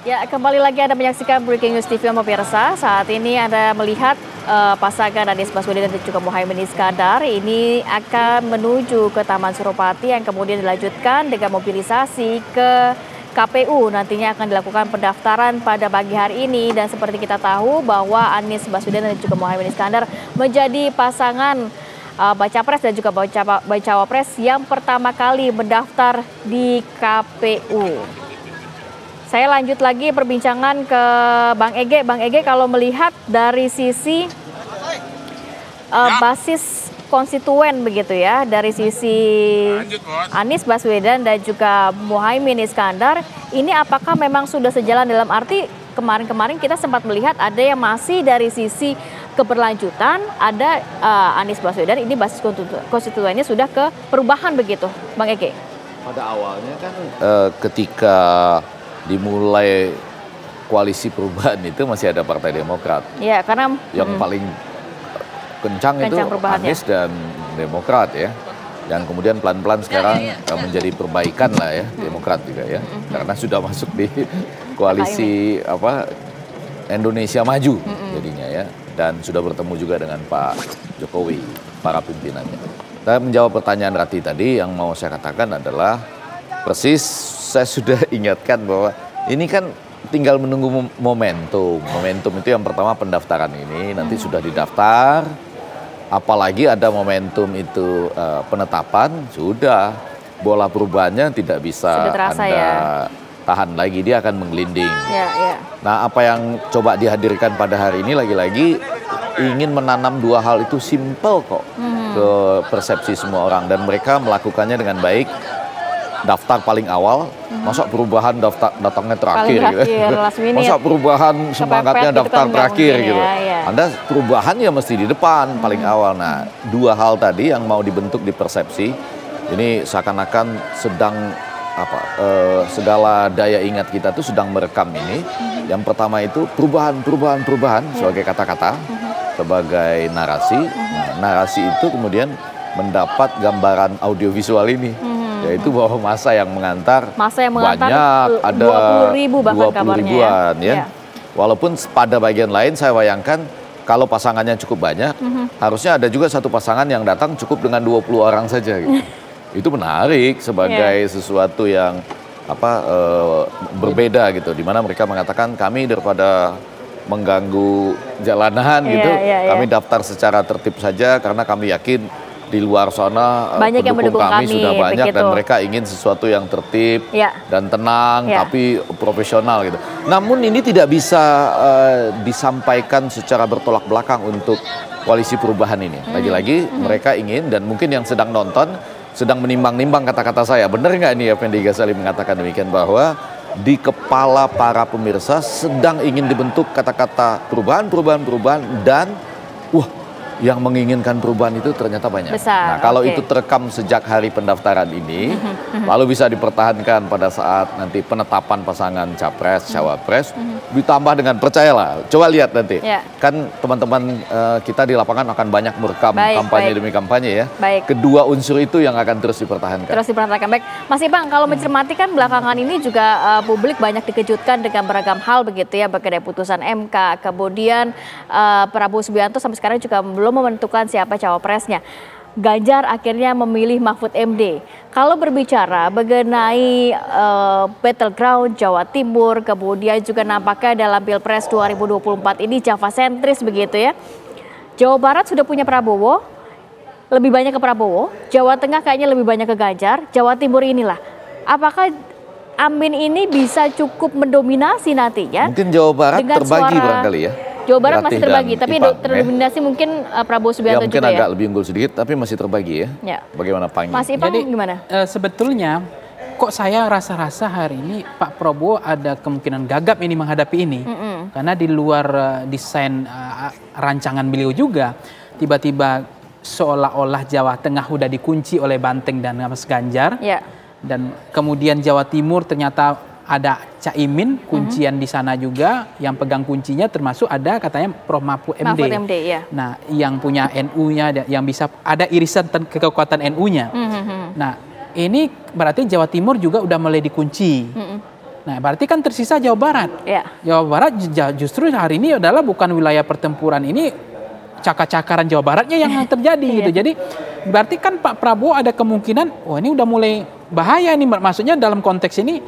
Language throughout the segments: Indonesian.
Ya, kembali lagi Anda menyaksikan Breaking News TV pemirsa. Saat ini Anda melihat pasangan Anies Baswedan dan juga Muhaimin Iskandar ini akan menuju ke Taman Suropati yang kemudian dilanjutkan dengan mobilisasi ke KPU. Nantinya akan dilakukan pendaftaran pada pagi hari ini dan seperti kita tahu bahwa Anies Baswedan dan juga Muhaimin Iskandar menjadi pasangan baca pres dan juga bacawa pres yang pertama kali mendaftar di KPU. Saya lanjut lagi perbincangan ke Bang Ege. Bang Ege, kalau melihat dari sisi basis konstituen begitu ya, dari sisi Anies Baswedan dan juga Muhaimin Iskandar, ini apakah memang sudah sejalan dalam arti kemarin-kemarin kita sempat melihat ada yang masih dari sisi keberlanjutan, ada Anies Baswedan ini basis konstituennya sudah ke perubahan begitu, Bang Ege? Pada awalnya kan ketika dimulai koalisi perubahan itu masih ada Partai Demokrat. Ya, karena yang paling kencang itu Anies dan Demokrat ya. Dan kemudian pelan-pelan sekarang menjadi perbaikan lah ya, Demokrat juga ya. Karena sudah masuk di koalisi Indonesia Maju jadinya ya. Dan sudah bertemu juga dengan Pak Jokowi, para pimpinannya. Saya menjawab pertanyaan Rati tadi, yang mau saya katakan adalah persis saya sudah ingatkan bahwa ini kan tinggal menunggu momentum. Momentum itu yang pertama pendaftaran ini, nanti sudah didaftar. Apalagi ada momentum itu penetapan, sudah bola perubahannya tidak bisa Anda tahan lagi, dia akan menggelinding. Nah, apa yang coba dihadirkan pada hari ini lagi-lagi ingin menanam dua hal itu simple kok ke persepsi semua orang, dan mereka melakukannya dengan baik. Daftar paling awal, masa perubahan datangnya terakhir gitu. Masa perubahan semangatnya daftar terakhir gitu. Anda perubahan ya mesti di depan paling awal. Nah, dua hal tadi yang mau dibentuk di persepsi ini seakan-akan sedang segala daya ingat kita tuh sedang merekam ini. Yang pertama itu perubahan sebagai kata-kata, sebagai narasi. Nah, narasi itu kemudian mendapat gambaran audiovisual ini. Yaitu bahwa masa yang mengantar banyak, ada 20.000 bahkan kabarnya ribuan ya. Walaupun pada bagian lain saya bayangkan kalau pasangannya cukup banyak, harusnya ada juga satu pasangan yang datang cukup dengan 20 orang saja gitu. Itu menarik sebagai sesuatu yang berbeda gitu, di mana mereka mengatakan kami daripada mengganggu jalanan gitu, kami daftar secara tertib saja karena kami yakin di luar sana banyak yang mendukung kami sudah banyak begitu. Dan mereka ingin sesuatu yang tertib dan tenang tapi profesional gitu. Namun ini tidak bisa disampaikan secara bertolak belakang untuk koalisi perubahan ini. Lagi-lagi mereka ingin, dan mungkin yang sedang nonton sedang menimbang-nimbang kata-kata saya. Benar nggak ini Effendi Ghazali mengatakan demikian, bahwa di kepala para pemirsa sedang ingin dibentuk kata-kata perubahan dan yang menginginkan perubahan itu ternyata banyak. Nah, kalau itu terekam sejak hari pendaftaran ini, lalu bisa dipertahankan pada saat nanti penetapan pasangan capres, cawapres, ditambah dengan, percayalah, coba lihat nanti, kan teman-teman kita di lapangan akan banyak merekam kampanye demi kampanye ya. Kedua unsur itu yang akan terus dipertahankan. Baik, Mas Ipang, kalau mencermati kan belakangan ini juga publik banyak dikejutkan dengan beragam hal begitu ya, baik dari putusan MK, kemudian Prabowo Subianto sampai sekarang juga belum menentukan siapa cawapresnya. Ganjar akhirnya memilih Mahfud MD. Kalau berbicara mengenai battleground Jawa Timur, kemudian juga nampaknya dalam Pilpres 2024 ini Java sentris begitu ya. Jawa Barat sudah punya Prabowo, lebih banyak ke Prabowo. Jawa Tengah kayaknya lebih banyak ke Ganjar. Jawa Timur inilah, apakah Amin ini bisa cukup mendominasi nantinya? Mungkin Jawa Barat terbagi barangkali ya. Jawa Barat masih terbagi, tapi terdominasi mungkin Prabowo Subianto mungkin juga ya? Agak lebih unggul sedikit, tapi masih terbagi ya. Bagaimana Pak? Mas Ipang gimana? Sebetulnya kok saya rasa-rasa hari ini Pak Prabowo ada kemungkinan gagap ini menghadapi ini. Karena di luar desain rancangan beliau juga, tiba-tiba seolah-olah Jawa Tengah udah dikunci oleh Banteng dan Mas Ganjar. Dan kemudian Jawa Timur ternyata ada Caimin, kuncian di sana juga, yang pegang kuncinya termasuk ada katanya Prof. Mahfud MD. Nah, yang punya NU-nya, yang bisa ada irisan kekuatan NU-nya. Nah, ini berarti Jawa Timur juga udah mulai dikunci. Nah, berarti kan tersisa Jawa Barat. Ya. Jawa Barat justru hari ini adalah bukan wilayah pertempuran ini, cakar-cakaran Jawa Baratnya yang terjadi gitu. Jadi berarti kan Pak Prabowo ada kemungkinan, ini udah mulai bahaya nih. Maksudnya dalam konteks ini,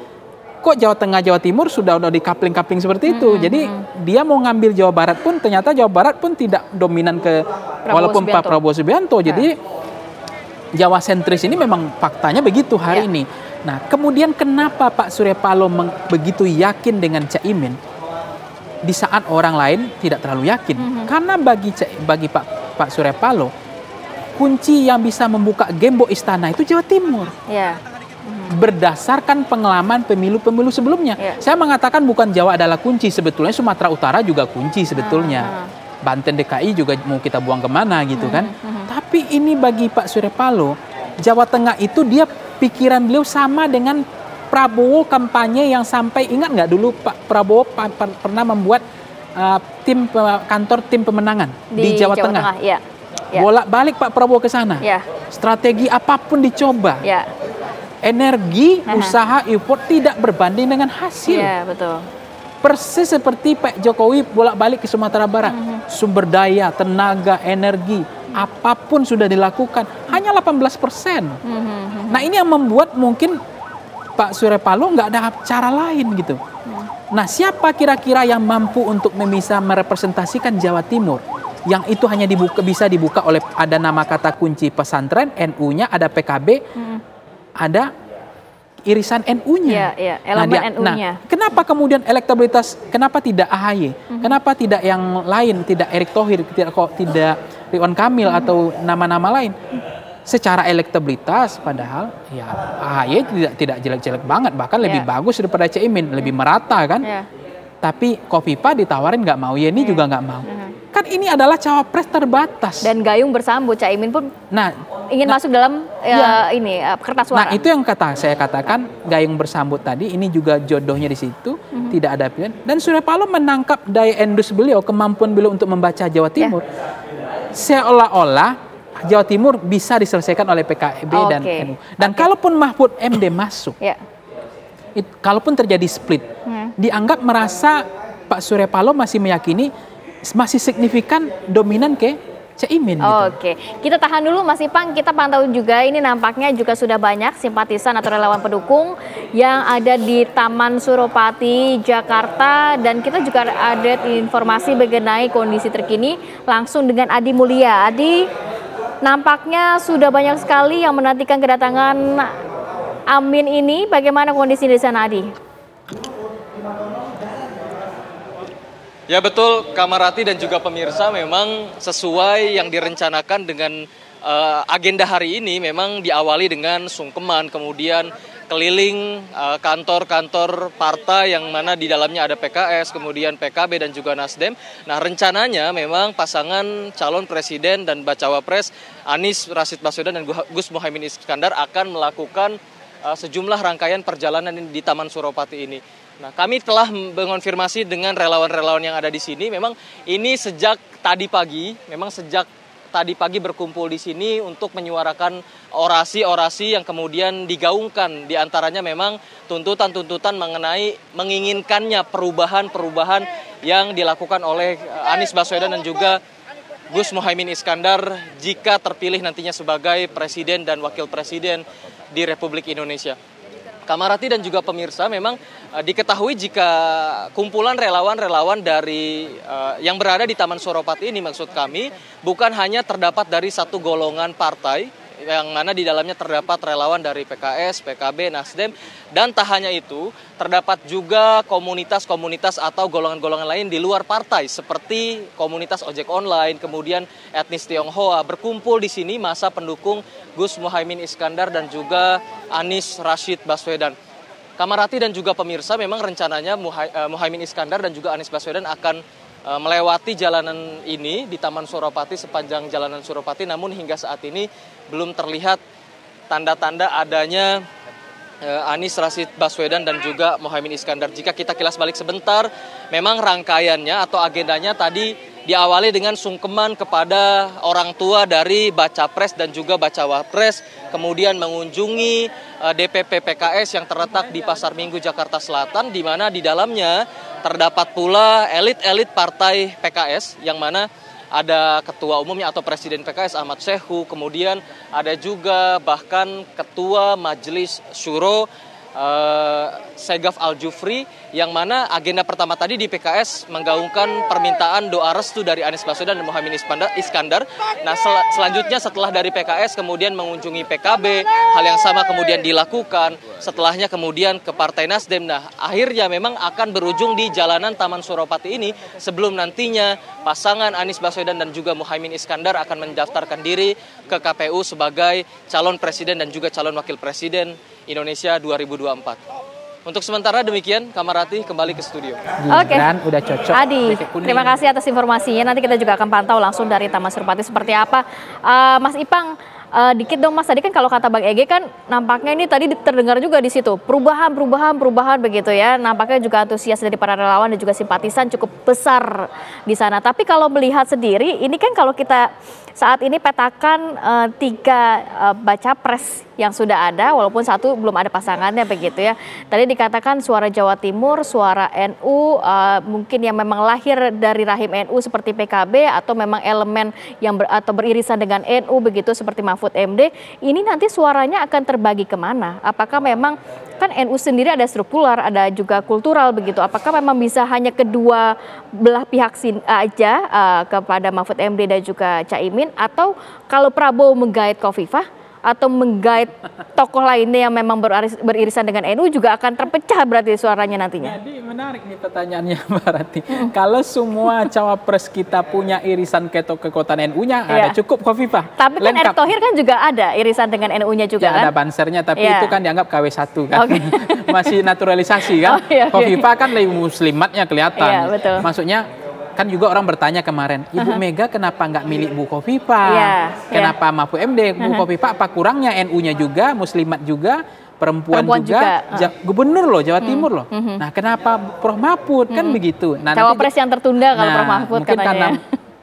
kok Jawa Tengah, Jawa Timur sudah di kapling-kapling seperti itu. Jadi dia mau ngambil Jawa Barat pun, ternyata Jawa Barat pun tidak dominan ke walaupun Pak Prabowo Subianto. Jadi Jawa sentris ini memang faktanya begitu hari ini. Nah, kemudian kenapa Pak Surya Paloh begitu yakin dengan Caimin di saat orang lain tidak terlalu yakin? Karena bagi Pak Surya Paloh, kunci yang bisa membuka gembok istana itu Jawa Timur. Berdasarkan pengalaman pemilu-pemilu sebelumnya. Saya mengatakan bukan Jawa adalah kunci, sebetulnya Sumatera Utara juga kunci sebetulnya. Banten, DKI juga mau kita buang kemana gitu kan. Tapi ini bagi Pak Surya Paloh, Jawa Tengah itu dia pikiran beliau sama dengan Prabowo kampanye yang sampai, ingat nggak dulu Pak Prabowo pernah membuat kantor tim pemenangan di Jawa Tengah. Bolak-balik Pak Prabowo ke sana. Strategi apapun dicoba. Energi, usaha, effort tidak berbanding dengan hasil. Betul. Persis seperti Pak Jokowi bolak-balik ke Sumatera Barat. Sumber daya, tenaga, energi, apapun sudah dilakukan. Hanya 18%. Nah, ini yang membuat mungkin Pak Surya Paloh nggak ada cara lain gitu. Nah, siapa kira-kira yang mampu untuk bisa merepresentasikan Jawa Timur? Yang itu hanya bisa dibuka oleh, ada nama kata kunci pesantren, NU-nya, ada PKB, ada irisan NU-nya. Elemen NU-nya. Nah, kenapa kemudian elektabilitas, kenapa tidak AHY? Kenapa tidak yang lain, tidak Erick Thohir, tidak Ridwan Kamil atau nama-nama lain? Secara elektabilitas padahal ya AHY tidak jelek-jelek banget, bahkan lebih bagus daripada Caimin, lebih merata kan. Tapi Kofifa ditawarin nggak mau, Yeni juga nggak mau. Kan ini adalah cawapres terbatas. Dan gayung bersambut, Caimin pun ingin masuk dalam kertas suara. Nah, itu yang saya katakan, gayung bersambut tadi, ini juga jodohnya di situ, tidak ada pilihan. Dan Surya Paloh menangkap daya endus beliau, kemampuan beliau untuk membaca Jawa Timur. Seolah-olah Jawa Timur bisa diselesaikan oleh PKB dan NU. Dan kalaupun Mahfud MD masuk, kalaupun terjadi split, dianggap merasa Pak Surya Paloh masih meyakini, masih signifikan dominan ke Caimin. Oke, kita tahan dulu Mas Ipang, kita pantau juga ini nampaknya juga sudah banyak simpatisan atau relawan pendukung yang ada di Taman Suropati, Jakarta, dan kita juga ada informasi mengenai kondisi terkini langsung dengan Adi Mulia. Adi, nampaknya sudah banyak sekali yang menantikan kedatangan Amin ini. Bagaimana kondisi di sana, Adi? Ya betul, Kamarati dan juga pemirsa, memang sesuai yang direncanakan dengan agenda hari ini, memang diawali dengan sungkeman, kemudian keliling kantor-kantor partai yang mana di dalamnya ada PKS, kemudian PKB dan juga Nasdem. Nah, rencananya memang pasangan calon presiden dan bacawa pres Anies Rashid Baswedan dan Gus Muhaimin Iskandar akan melakukan sejumlah rangkaian perjalanan di Taman Suropati ini. Nah, kami telah mengonfirmasi dengan relawan-relawan yang ada di sini. Memang ini sejak tadi pagi berkumpul di sini untuk menyuarakan orasi-orasi yang kemudian digaungkan. Di antaranya memang tuntutan-tuntutan mengenai menginginkannya perubahan-perubahan yang dilakukan oleh Anies Baswedan dan juga Gus Muhaimin Iskandar jika terpilih nantinya sebagai presiden dan wakil presiden di Republik Indonesia. Kamarati dan juga pemirsa, memang diketahui jika kumpulan relawan-relawan dari yang berada di Taman Suropati ini, maksud kami, bukan hanya terdapat dari satu golongan partai, yang mana di dalamnya terdapat relawan dari PKS, PKB, Nasdem, dan tak hanya itu, terdapat juga komunitas-komunitas atau golongan-golongan lain di luar partai, seperti komunitas ojek online, kemudian etnis Tionghoa, berkumpul di sini masa pendukung Gus Muhaimin Iskandar dan juga Anies Rashid Baswedan. Kamarati dan juga pemirsa, memang rencananya Muhaimin Iskandar dan juga Anies Baswedan akan melewati jalanan ini di Taman Suropati sepanjang jalanan Suropati, namun hingga saat ini belum terlihat tanda-tanda adanya Anies Rashid Baswedan dan juga Muhaimin Iskandar. Jika kita kilas balik sebentar, memang rangkaiannya atau agendanya tadi diawali dengan sungkeman kepada orang tua dari baca pres dan juga bacawa pres, kemudian mengunjungi DPP PKS yang terletak di Pasar Minggu Jakarta Selatan, di mana di dalamnya terdapat pula elit-elit partai PKS, yang mana ada ketua umumnya atau presiden PKS Ahmad Sehu, kemudian ada juga bahkan ketua Majelis Syuro Segaf Al-Jufri, yang mana agenda pertama tadi di PKS menggaungkan permintaan doa restu dari Anies Baswedan dan Muhaimin Iskandar. Nah, selanjutnya setelah dari PKS kemudian mengunjungi PKB, hal yang sama kemudian dilakukan. Setelahnya kemudian ke Partai Nasdem. Nah, akhirnya memang akan berujung di jalanan Taman Suropati ini sebelum nantinya pasangan Anies Baswedan dan juga Muhaimin Iskandar akan mendaftarkan diri ke KPU sebagai calon presiden dan juga calon wakil presiden Indonesia 2024. Untuk sementara demikian, Kamarati kembali ke studio. Oke, udah cocok. Adi, terima kasih atas informasinya. Nanti kita juga akan pantau langsung dari Taman Suropati seperti apa. Mas Ipang, dikit dong Mas, tadi kan kalau kata Bang Ege kan nampaknya ini tadi terdengar juga di situ perubahan begitu ya. Nampaknya juga antusias dari para relawan dan juga simpatisan cukup besar di sana. Tapi kalau melihat sendiri, ini kan kalau kita saat ini petakan 3 baca pres yang sudah ada, walaupun 1 belum ada pasangannya begitu ya. Tadi dikatakan suara Jawa Timur, suara NU, mungkin yang memang lahir dari rahim NU seperti PKB, atau memang elemen yang atau beririsan dengan NU begitu seperti Mahfud MD. Ini nanti suaranya akan terbagi kemana? Apakah memang kan NU sendiri ada struktural, ada juga kultural begitu. Apakah memang bisa hanya kedua belah pihak aja kepada Mahfud MD dan juga Caimin, atau kalau Prabowo menggait Khofifah atau menggait tokoh lainnya yang memang beririsan dengan NU juga akan terpecah berarti suaranya nantinya? Jadi menarik nih pertanyaannya Mbak Rati. Kalau semua cawapres kita punya irisan kekuatan NU-nya, ada cukup Khofifah. Tapi kan Erick Thohir kan juga ada irisan dengan NU-nya juga kan? Ada bansernya, tapi itu kan dianggap KW1 kan. Masih naturalisasi kan. Khofifah kan lebih muslimatnya kelihatan. Betul. Maksudnya kan juga orang bertanya kemarin, Ibu Mega kenapa nggak milik Bu Khofifah? Kenapa Mahfud MD? Bu Khofifah apa kurangnya NU-nya juga, muslimat juga, perempuan juga. Gubernur loh, Jawa Timur loh. Nah, kenapa Prof Mahfud? Kan begitu. Nah, cawapres yang tertunda kalau Prof Mahfud mungkin katanya. Karena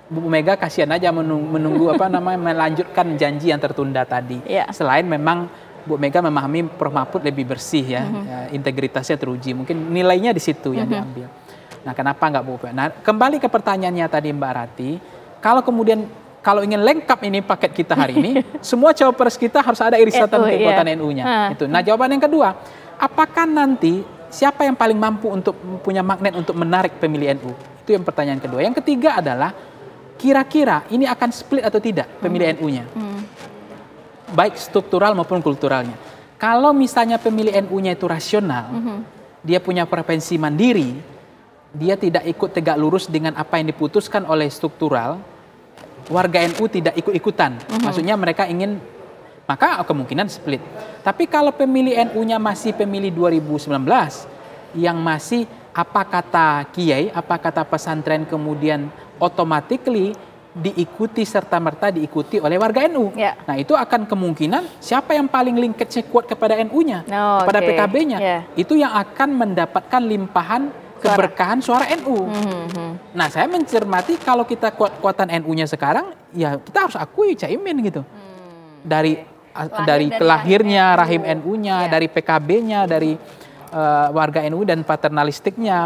Bu Mega kasihan aja menunggu melanjutkan janji yang tertunda tadi. Selain memang Bu Mega memahami Prof Mahfud lebih bersih ya, integritasnya teruji. Mungkin nilainya di situ yang diambil. Nah, kenapa nggak Bu? Nah, kembali ke pertanyaannya tadi Mbak Rati, kalau ingin lengkap ini paket kita hari ini, semua cawapres kita harus ada irisan kekuatan NU-nya. Itu. Nah, jawaban yang kedua, apakah nanti siapa yang paling mampu untuk punya magnet untuk menarik pemilih NU? Itu yang pertanyaan kedua. Yang ketiga adalah kira-kira ini akan split atau tidak pemilih NU-nya, baik struktural maupun kulturalnya. Kalau misalnya pemilih NU-nya itu rasional, dia punya preferensi mandiri, dia tidak ikut tegak lurus dengan apa yang diputuskan oleh struktural, warga NU tidak ikut-ikutan. Maksudnya mereka ingin, maka kemungkinan split. Tapi kalau pemilih NU-nya masih pemilih 2019, yang masih apa kata kiai, apa kata pesantren, kemudian automatically diikuti serta-merta diikuti oleh warga NU. Nah, itu akan kemungkinan siapa yang paling linkage kuat kepada NU-nya, kepada PKB-nya, itu yang akan mendapatkan limpahan keberkahan suara NU. Nah, saya mencermati kalau kita kuatan NU-nya sekarang, ya kita harus akui Caimin gitu. Dari lahirnya rahim NU-nya, dari PKB-nya, dari warga NU dan paternalistiknya,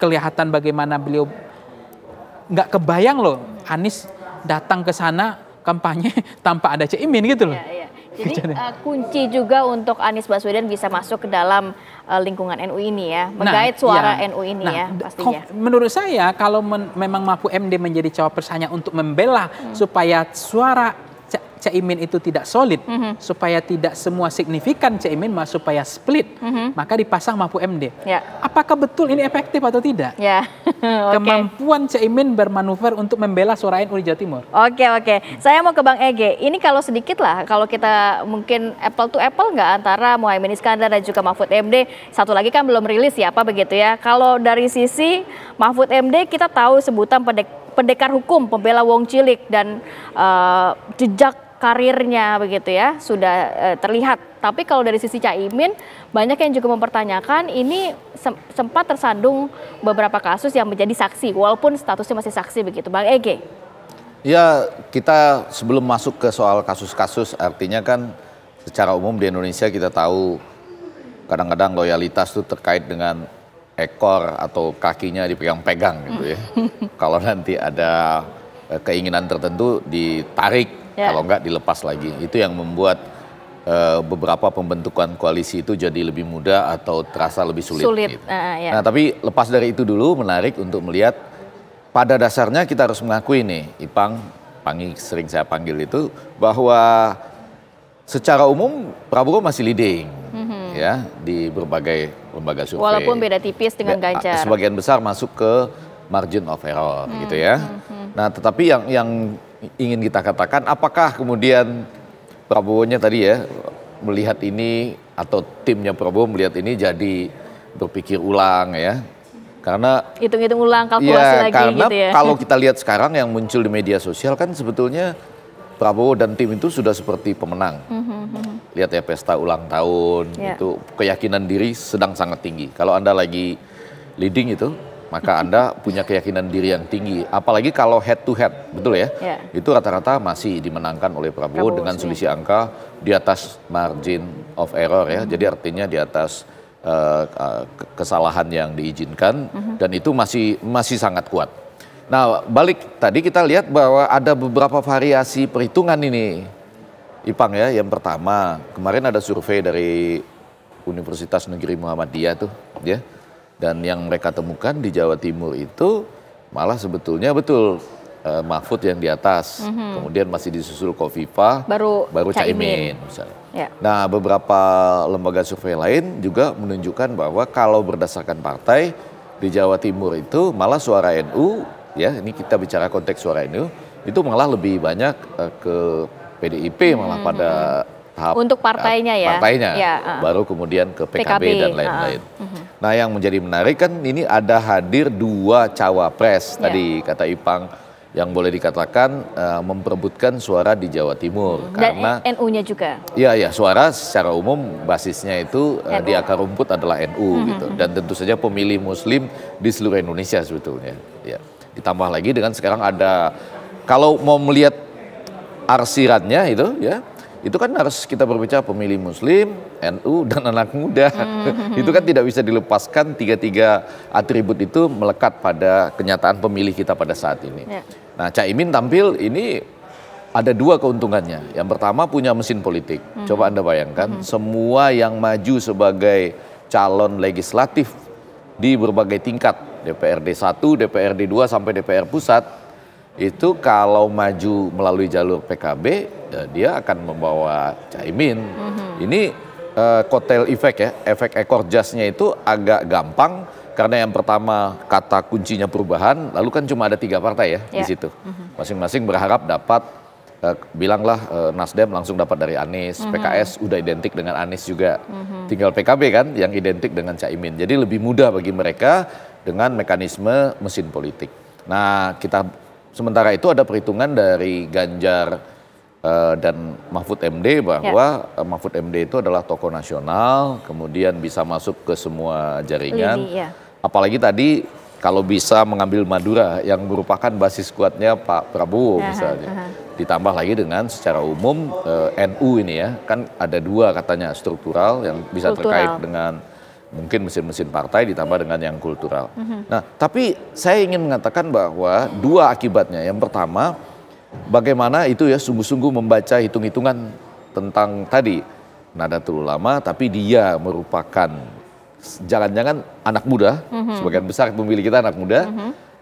kelihatan bagaimana beliau nggak kebayang loh Anies datang ke sana kampanye tanpa ada Caimin gitu loh. Jadi kunci juga untuk Anies Baswedan bisa masuk ke dalam lingkungan NU ini ya, menggait suara NU ini ya pastinya. Menurut saya kalau memang Mahfud MD menjadi cawapres hanya untuk membela supaya suara Caimin itu tidak solid, supaya tidak semua signifikan Caimin, supaya split, maka dipasang Mahfud MD. Apakah betul ini efektif atau tidak? Kemampuan Caimin bermanuver untuk membela suara NU di Jawa Timur. Oke. Saya mau ke Bang Ege. Ini kalau sedikit lah, kalau kita mungkin apple to apple nggak antara Muhaimin Iskandar dan juga Mahfud MD. Satu lagi kan belum rilis siapa begitu ya. Kalau dari sisi Mahfud MD kita tahu sebutan pendekar hukum, pembela wong cilik, dan jejak karirnya begitu ya sudah terlihat Tapi kalau dari sisi Caimin, banyak yang juga mempertanyakan ini sempat tersandung beberapa kasus yang menjadi saksi, walaupun statusnya masih saksi begitu. Bang Ege. Ya, kita sebelum masuk ke soal kasus-kasus, artinya kan secara umum di Indonesia kita tahu kadang-kadang loyalitas itu terkait dengan ekor atau kakinya dipegang-pegang gitu ya. Kalau nanti ada keinginan tertentu ditarik, kalau enggak dilepas lagi. Itu yang membuat beberapa pembentukan koalisi itu jadi lebih mudah atau terasa lebih sulit. Gitu. Nah, tapi lepas dari itu dulu menarik untuk melihat pada dasarnya kita harus mengakui nih, Ipang, Pangi sering saya panggil itu, bahwa secara umum Prabowo masih leading ya di berbagai lembaga survei. Walaupun beda tipis dengan Ganjar. Sebagian besar masuk ke margin of error gitu ya. Nah, tetapi yang ingin kita katakan, apakah kemudian Prabowo-nya tadi ya melihat ini atau timnya Prabowo melihat ini jadi berpikir ulang ya. Karena hitung-hitung ulang, kalkulasi lagi karena gitu ya. Kalau kita lihat sekarang yang muncul di media sosial kan sebetulnya Prabowo dan tim itu sudah seperti pemenang. Lihat ya pesta ulang tahun, itu keyakinan diri sedang sangat tinggi. Kalau Anda lagi leading itu, maka Anda punya keyakinan diri yang tinggi. Apalagi kalau head to head, betul ya? Itu rata-rata masih dimenangkan oleh Prabowo dengan selisih angka di atas margin of error ya. Jadi artinya di atas kesalahan yang diizinkan dan itu masih sangat kuat. Nah, balik tadi kita lihat bahwa ada beberapa variasi perhitungan ini, Ipang ya. Yang pertama, kemarin ada survei dari Universitas Negeri Muhammadiyah tuh, ya. Dan yang mereka temukan di Jawa Timur itu malah sebetulnya betul Mahfud yang di atas, kemudian masih disusul Khofifah, baru Caimin misalnya. Nah, beberapa lembaga survei lain juga menunjukkan bahwa kalau berdasarkan partai di Jawa Timur itu malah suara NU, ya ini kita bicara konteks suara NU, itu malah lebih banyak ke PDIP malah pada tahap untuk partainya ya. Baru kemudian ke PKB dan lain-lain. Nah, yang menjadi menarik kan ini ada hadir 2 cawapres tadi kata Ipang, yang boleh dikatakan memperebutkan suara di Jawa Timur. Dan karena NU-nya juga. Iya, suara secara umum basisnya itu di akar rumput adalah NU gitu. Dan tentu saja pemilih Muslim di seluruh Indonesia sebetulnya. Ya. Ditambah lagi dengan sekarang ada, kalau mau melihat arsirannya itu ya, itu kan harus kita berbicara pemilih Muslim, NU, dan anak muda. Itu kan tidak bisa dilepaskan, 3 atribut itu melekat pada kenyataan pemilih kita pada saat ini. Nah, Caimin tampil ini ada 2 keuntungannya. Yang pertama punya mesin politik. Coba Anda bayangkan, semua yang maju sebagai calon legislatif di berbagai tingkat, DPRD 1, DPRD 2, sampai DPR pusat, itu kalau maju melalui jalur PKB, ya dia akan membawa Caimin. Ini kotel efek ya, efek ekor jasnya itu agak gampang, karena yang pertama kata kuncinya perubahan, lalu kan cuma ada 3 partai ya di situ. Masing-masing berharap dapat, bilanglah Nasdem langsung dapat dari Anies, PKS udah identik dengan Anies juga. Tinggal PKB kan yang identik dengan Caimin. Jadi lebih mudah bagi mereka dengan mekanisme mesin politik. Nah, sementara itu ada perhitungan dari Ganjar dan Mahfud MD bahwa Mahfud MD itu adalah tokoh nasional, kemudian bisa masuk ke semua jaringan. Apalagi tadi kalau bisa mengambil Madura yang merupakan basis kuatnya Pak Prabowo misalnya. Ditambah lagi dengan secara umum NU ini ya, kan ada 2 katanya struktural yang bisa terkait dengan mungkin mesin-mesin partai ditambah dengan yang kultural. Nah, tapi saya ingin mengatakan bahwa 2 akibatnya. Yang pertama, bagaimana itu ya sungguh-sungguh membaca hitung-hitungan tentang tadi Nahdlatul Ulama, tapi dia merupakan jangan-jangan anak muda, sebagian besar pemilih kita anak muda,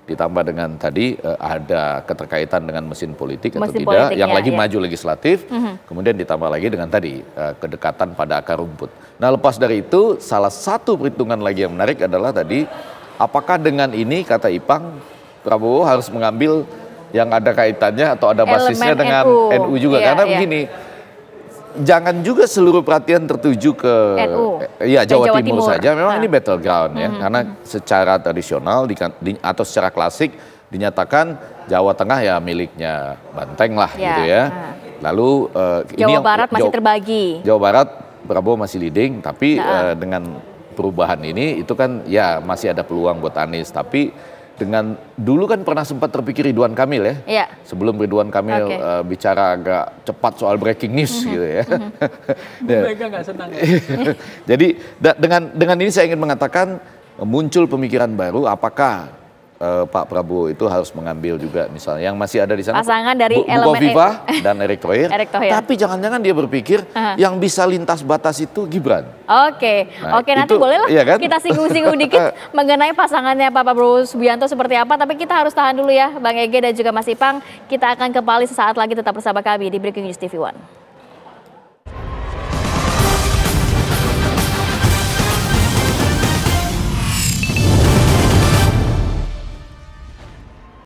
ditambah dengan tadi ada keterkaitan dengan mesin politik atau tidak, yang lagi maju legislatif, kemudian ditambah lagi dengan tadi kedekatan pada akar rumput. Nah, lepas dari itu, salah satu perhitungan lagi yang menarik adalah tadi, apakah dengan ini kata Ipang, Prabowo harus mengambil yang ada kaitannya atau ada basisnya dengan NU juga, karena begini, jangan juga seluruh perhatian tertuju ke Jawa Timur saja. Memang ini battleground ya, karena secara tradisional atau secara klasik dinyatakan Jawa Tengah ya miliknya Banteng lah gitu ya. Lalu Jawa Barat masih terbagi. Jawa Barat Prabowo masih leading, tapi dengan perubahan ini itu kan ya masih ada peluang buat Anies. Tapi dengan dulu kan pernah sempat terpikir Ridwan Kamil ya, sebelum Ridwan Kamil bicara agak cepat soal breaking news gitu ya. Mereka nggak senang. Jadi dengan ini saya ingin mengatakan muncul pemikiran baru, apakah Pak Prabowo itu harus mengambil juga misalnya yang masih ada di sana pasangan dari Bukoviva dan Erick Thohir. Tapi jangan-jangan dia berpikir yang bisa lintas batas itu Gibran. Oke, nanti bolehlah kita singgung-singgung dikit mengenai pasangannya Pak Prabowo Subianto seperti apa. Tapi kita harus tahan dulu ya, Bang Ege dan juga Mas Ipang. Kita akan kembali sesaat lagi, tetap bersama kami di Breaking News TV One.